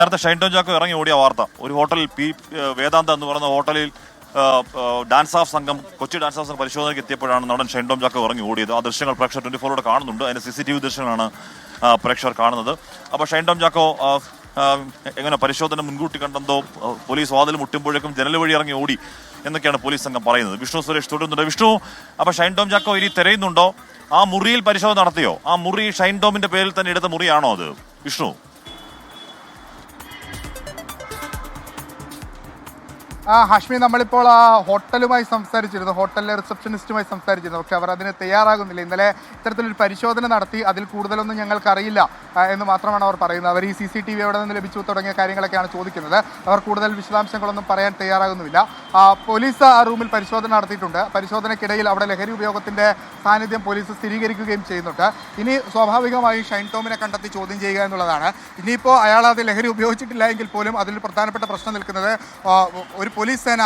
നേരത്തെ ഷൈൻ ടോം ചാക്കോ ഇറങ്ങി ഓടിയ വാർത്ത, ഒരു ഹോട്ടലിൽ വേദാന്ത എന്ന് പറയുന്ന ഹോട്ടലിൽ ഡാൻസ് ഓഫ് സംഘം, കൊച്ചി ഡാൻസ് ഓഫ് സംഘം പരിശോധനയ്ക്ക് എത്തിയപ്പോഴാണ് നടൻ ഷൈൻ ടോം ചാക്കോ ഇറങ്ങി ഓടിയത്. ആ ദൃശ്യങ്ങൾ പ്രേക്ഷകർ 24 കാണുന്നുണ്ട്. അതിന്റെ CCTV ദൃശ്യങ്ങളാണ് പ്രേക്ഷകർ കാണുന്നത്. അപ്പോൾ ഷൈൻ ടോം ചാക്കോ എങ്ങനെ പരിശോധന മുൻകൂട്ടി കണ്ടെന്തോ പോലീസ് വാതിൽ മുട്ടുമ്പോഴേക്കും ജനൽ വഴി ഇറങ്ങി ഓടി എന്നൊക്കെയാണ് പോലീസ് സംഘം പറയുന്നത്. വിഷ്ണു സുരേഷ് തുടരുന്നുണ്ട്. വിഷ്ണു, അപ്പോൾ ഷൈൻ ടോം ചാക്കോ ഇനി തിരയുന്നുണ്ടോ? ആ മുറിയിൽ പരിശോധന നടത്തിയോ? ആ മുറി ഷൈൻ ടോമിന്റെ പേരിൽ തന്നെ എടുത്ത മുറിയാണോ അത്? വിഷ്ണു, ഹാഷ്മി, നമ്മളിപ്പോൾ ആ ഹോട്ടലുമായി സംസാരിച്ചിരുന്നു, ഹോട്ടലിലെ റിസപ്ഷനിസ്റ്റുമായി സംസാരിച്ചിരുന്നു. പക്ഷെ അവർ അതിന് തയ്യാറാകുന്നില്ല. ഇന്നലെ ഇത്തരത്തിലൊരു പരിശോധന നടത്തി, അതിൽ കൂടുതലൊന്നും ഞങ്ങൾക്കറിയില്ല എന്ന് മാത്രമാണ് അവർ പറയുന്നത്. അവർ ഈ CCTV എവിടെ നിന്ന് ലഭിച്ചു തുടങ്ങിയ കാര്യങ്ങളൊക്കെയാണ് ചോദിക്കുന്നത്. അവർ കൂടുതൽ വിശദാംശങ്ങളൊന്നും പറയാൻ തയ്യാറാകുന്നുമില്ല. പോലീസ് ആ റൂമിൽ പരിശോധന നടത്തിയിട്ടുണ്ട്. പരിശോധനയ്ക്കിടയിൽ അവിടെ ലഹരി ഉപയോഗത്തിൻ്റെ സാന്നിധ്യം പോലീസ് സ്ഥിരീകരിക്കുകയും ചെയ്യുന്നുണ്ട്. ഇനി സ്വാഭാവികമായും ഷൈൻ ടോമിനെ കണ്ടെത്തി ചോദ്യം ചെയ്യുക എന്നുള്ളതാണ്. ഇനിയിപ്പോൾ അയാൾ അത് ലഹരി ഉപയോഗിച്ചിട്ടില്ല എങ്കിൽ പോലും അതിൽ പ്രധാനപ്പെട്ട പ്രശ്നം നിൽക്കുന്നത്, ഒരു പോലീസ് സേന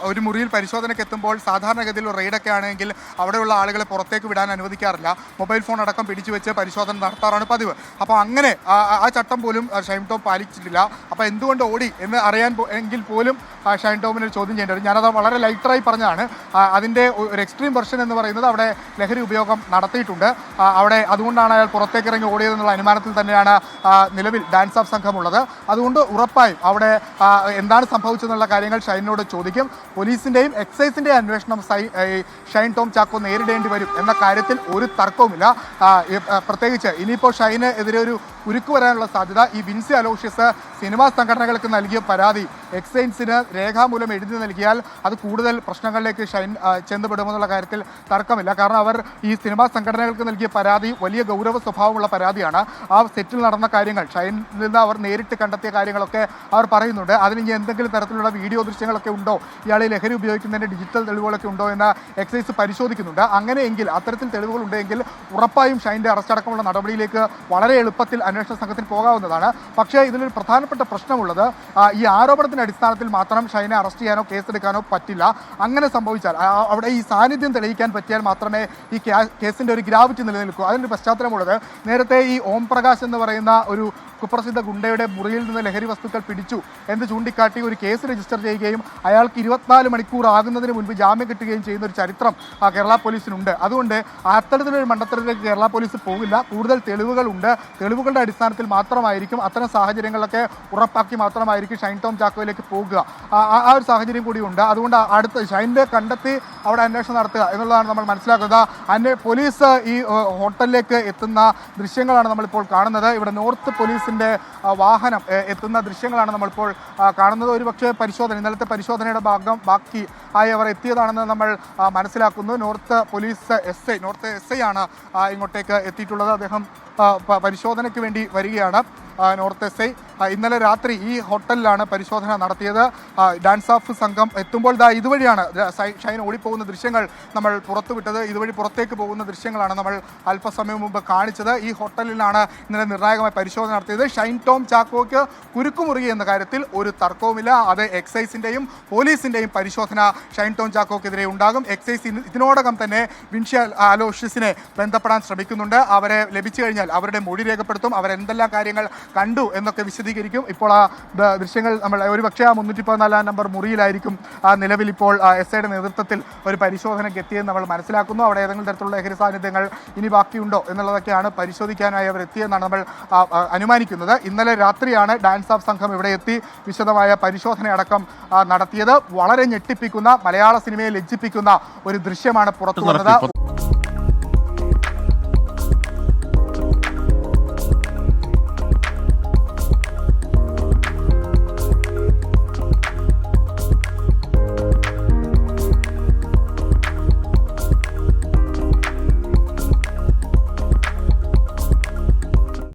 ഒരു മുറിയിൽ പരിശോധനയ്ക്ക് എത്തുമ്പോൾ സാധാരണഗതിയിൽ റെയ്ഡൊക്കെ ആണെങ്കിൽ അവിടെയുള്ള ആളുകളെ പുറത്തേക്ക് വിടാൻ അനുവദിക്കാറില്ല. മൊബൈൽ ഫോൺ അടക്കം പിടിച്ചു വെച്ച് പരിശോധന നടത്താറാണ് പതിവ്. അപ്പോൾ അങ്ങനെ ആ ചട്ടം പോലും ഷൈൻ ടോം പാലിച്ചിട്ടില്ല. അപ്പോൾ എന്തുകൊണ്ട് ഓടി എന്ന് അറിയാൻ എങ്കിൽ പോലും ഷൈൻ ടോമിനെ ചോദ്യം ചെയ്യേണ്ടി വരും. ഞാനത് വളരെ ലൈറ്ററായി പറഞ്ഞതാണ്. അതിൻ്റെ ഒരു എക്സ്ട്രീം വെർഷൻ എന്ന് പറയുന്നത് അവിടെ ലഹരി ഉപയോഗം നടത്തിയിട്ടുണ്ട്. അവിടെ അതുകൊണ്ടാണ് അയാൾ പുറത്തേക്ക് ഇറങ്ങി ഓടിയതെന്നുള്ള അനുമാനത്തിൽ തന്നെയാണ് നിലവിൽ ഡാൻസ് ഓഫ് സംഘമുള്ളത്. അതുകൊണ്ട് ഉറപ്പായും അവിടെ എന്താണ് സംഭവിച്ചതെന്നുള്ള കാര്യങ്ങൾ ഷൈനോട് ചോദിക്കും. പോലീസിൻ്റെയും എക്സൈസിൻ്റെയും അന്വേഷണം ഷൈൻ ടോം ചാക്കോ നേരിടേണ്ടി വരും എന്ന കാര്യത്തിൽ ഒരു തർക്കവുമില്ല. പ്രത്യേകിച്ച് ഇനിയിപ്പോൾ ഷൈന് എതിരെ ഒരു ഉരുക്ക് വരാനുള്ള സാധ്യത, ഈ വിൻസി അലോഷ്യസ് സിനിമാ സംഘടനകൾക്ക് നൽകിയ പരാതി എക്സൈസിന് രേഖാമൂലം എഴുതി നൽകിയാൽ അത് കൂടുതൽ പ്രശ്നങ്ങളിലേക്ക് ഷൈൻ ചെന്നുപെടുമെന്നുള്ള കാര്യത്തിൽ തർക്കമില്ല. കാരണം അവർ ഈ സിനിമാ സംഘടനകൾക്ക് നൽകിയ പരാതി വലിയ ഗൗരവ സ്വഭാവമുള്ള പരാതിയാണ്. ആ സെറ്റിൽ നടന്ന കാര്യങ്ങൾ, ഷൈനിൽ നിന്ന് അവർ നേരിട്ട് കണ്ടെത്തിയ കാര്യങ്ങളൊക്കെ അവർ പറയുന്നുണ്ട്. അതിന് ഇനി എന്തെങ്കിലും തരത്തിലുള്ള വീഡിയോ ദൃശ്യങ്ങളൊക്കെ ഉണ്ടോ, ഇയാളെ ലഹരി ഉപയോഗിക്കുന്നതിൻ്റെ ഡിജിറ്റൽ തെളിവുകളൊക്കെ ഉണ്ടോ എന്ന് എക്സൈസ് പരിശോധിക്കുന്നുണ്ട്. അങ്ങനെയെങ്കിൽ, അത്തരത്തിൽ തെളിവുകൾ ഉണ്ടെങ്കിൽ ഉറപ്പായും ഷൈൻ്റെ അറസ്റ്റ് അടക്കമുള്ള നടപടിയിലേക്ക് വളരെ എളുപ്പത്തിൽ അന്വേഷണ സംഘത്തിന് പോകാവുന്നതാണ്. പക്ഷേ ഇതിലൊരു പ്രധാനപ്പെട്ട പ്രശ്നമുള്ളത്, ഈ ആരോപണത്തിൻ്റെ അടിസ്ഥാനത്തിൽ മാത്രം ഷൈനെ അറസ്റ്റ് ചെയ്യാനോ കേസെടുക്കാനോ പറ്റില്ല. അങ്ങനെ സംഭവിച്ചാൽ, അവിടെ ഈ സാന്നിധ്യം തെളിയിക്കാൻ പറ്റിയാൽ മാത്രമേ ഈ കേസിൻ്റെ ഒരു ഗ്രാവിറ്റി നിലനിൽക്കൂ. അതിൻ്റെ പശ്ചാത്തലമുള്ളത്, നേരത്തെ ഈ ഓം പ്രകാശ് എന്ന് പറയുന്ന ഒരു കുപ്രസിദ്ധ ഗുണ്ടയുടെ മുറിയിൽ നിന്ന് ലഹരി വസ്തുക്കൾ പിടിച്ചു എന്ന് ചൂണ്ടിക്കാട്ടി ഒരു കേസ് രജിസ്റ്റർ ചെയ്യുകയും അയാൾക്ക് 24 മണിക്കൂർ ആകുന്നതിന് മുൻപ് ജാമ്യം കിട്ടുകയും ചെയ്യുന്ന ഒരു ചരിത്രം കേരള പോലീസിനുണ്ട്. അതുകൊണ്ട് അത്തരത്തിലൊരു മണ്ഡലത്തിലേക്ക് കേരള പോലീസ് പോകില്ല. കൂടുതൽ തെളിവുകളുണ്ട്. തെളിവുകളുടെ അടിസ്ഥാനത്തിൽ മാത്രമായിരിക്കും, അത്തരം സാഹചര്യങ്ങളൊക്കെ ഉറപ്പാക്കി മാത്രമായിരിക്കും ഷൈൻ ടോം ചാക്കോയിലേക്ക് പോകുക. ആ ഒരു സാഹചര്യം കൂടിയുണ്ട്. അതുകൊണ്ട് അടുത്ത ഷൈൻ്റെ കണ്ടെത്തി അവിടെ അന്വേഷണം നടത്തുക എന്നുള്ളതാണ് നമ്മൾ മനസ്സിലാക്കുന്നത്. പോലീസ് ഈ ഹോട്ടലിലേക്ക് എത്തുന്ന ദൃശ്യങ്ങളാണ് നമ്മളിപ്പോൾ കാണുന്നത്. ഇവിടെ നോർത്ത് പോലീസിൻ്റെ വാഹനം എത്തുന്ന ദൃശ്യങ്ങളാണ് നമ്മളിപ്പോൾ കാണുന്നത്. ഒരുപക്ഷെ ഇന്നലത്തെ പരിശോധനയുടെ ബാക്കി ആയി അവർ എത്തിയതാണെന്ന് നമ്മൾ മനസ്സിലാക്കുന്നു. നോർത്ത് എസ് ഐ ആണ് ഇങ്ങോട്ടേക്ക് എത്തിയിട്ടുള്ളത്. അദ്ദേഹം പരിശോധനയ്ക്ക് വേണ്ടി വരികയാണ്. നോർത്ത് എസ് ഐ ഇന്നലെ രാത്രി ഈ ഹോട്ടലിലാണ് പരിശോധന നടത്തിയത്. ഡാൻസ് ഓഫ് സംഘം എത്തുമ്പോൾ ഇതുവഴിയാണ് ഷൈൻ ഓടിപ്പോകുന്ന ദൃശ്യങ്ങൾ നമ്മൾ പുറത്തുവിട്ടത്. ഇതുവഴി പുറത്തേക്ക് പോകുന്ന ദൃശ്യങ്ങളാണ് നമ്മൾ അല്പസമയം മുമ്പ് കാണിച്ചത്. ഈ ഹോട്ടലിലാണ് ഇന്നലെ നിർണായകമായി പരിശോധന നടത്തിയത്. ഷൈൻ ടോം ചാക്കോയ്ക്ക് കുരുക്കുമുറുകി എന്ന കാര്യത്തിൽ ഒരു തർക്കവുമില്ല. അത് എക്സൈസിൻ്റെയും പോലീസിൻ്റെയും പരിശോധന ഷൈൻ ടോം ചാക്കോക്കെതിരെ ഉണ്ടാകും. എക്സൈസ് ഇതിനോടകം തന്നെ വിൻസി അലോഷ്യസിനെ ബന്ധപ്പെടാൻ ശ്രമിക്കുന്നുണ്ട്. അവരെ ലഭിച്ചു കഴിഞ്ഞാൽ അവരുടെ മൊഴി രേഖപ്പെടുത്തും. അവരെന്തെല്ലാം കാര്യങ്ങൾ കണ്ടു എന്നൊക്കെ വിശദീകരിക്കും. ഇപ്പോൾ ആ ദൃശ്യങ്ങൾ നമ്മൾ ഒരുപക്ഷെ ആ 314 നമ്പർ മുറിയിലായിരിക്കും നിലവിൽ ഇപ്പോൾ എസ്.ഐയുടെ നേതൃത്വത്തിൽ ഒരു പരിശോധനയ്ക്ക് എത്തിയെന്ന് നമ്മൾ മനസ്സിലാക്കുന്നു. അവിടെ ഏതെങ്കിലും തരത്തിലുള്ള ലഹരി സാന്നിധ്യങ്ങൾ ഇനി ബാക്കിയുണ്ടോ എന്നുള്ളതൊക്കെയാണ് പരിശോധിക്കാനായി അവർ എത്തിയെന്നാണ് നമ്മൾ അനുമാനിക്കുന്നത്. ഇന്നലെ രാത്രിയാണ് ഡാൻസ് ഓഫ് സംഘം ഇവിടെ എത്തി വിശദമായ പരിശോധനയടക്കം നടത്തിയത്. വളരെ ഞെട്ടിപ്പിക്കുന്ന, മലയാള സിനിമയെ ലജ്ജിപ്പിക്കുന്ന ഒരു ദൃശ്യമാണ് പുറത്തു വന്നത്.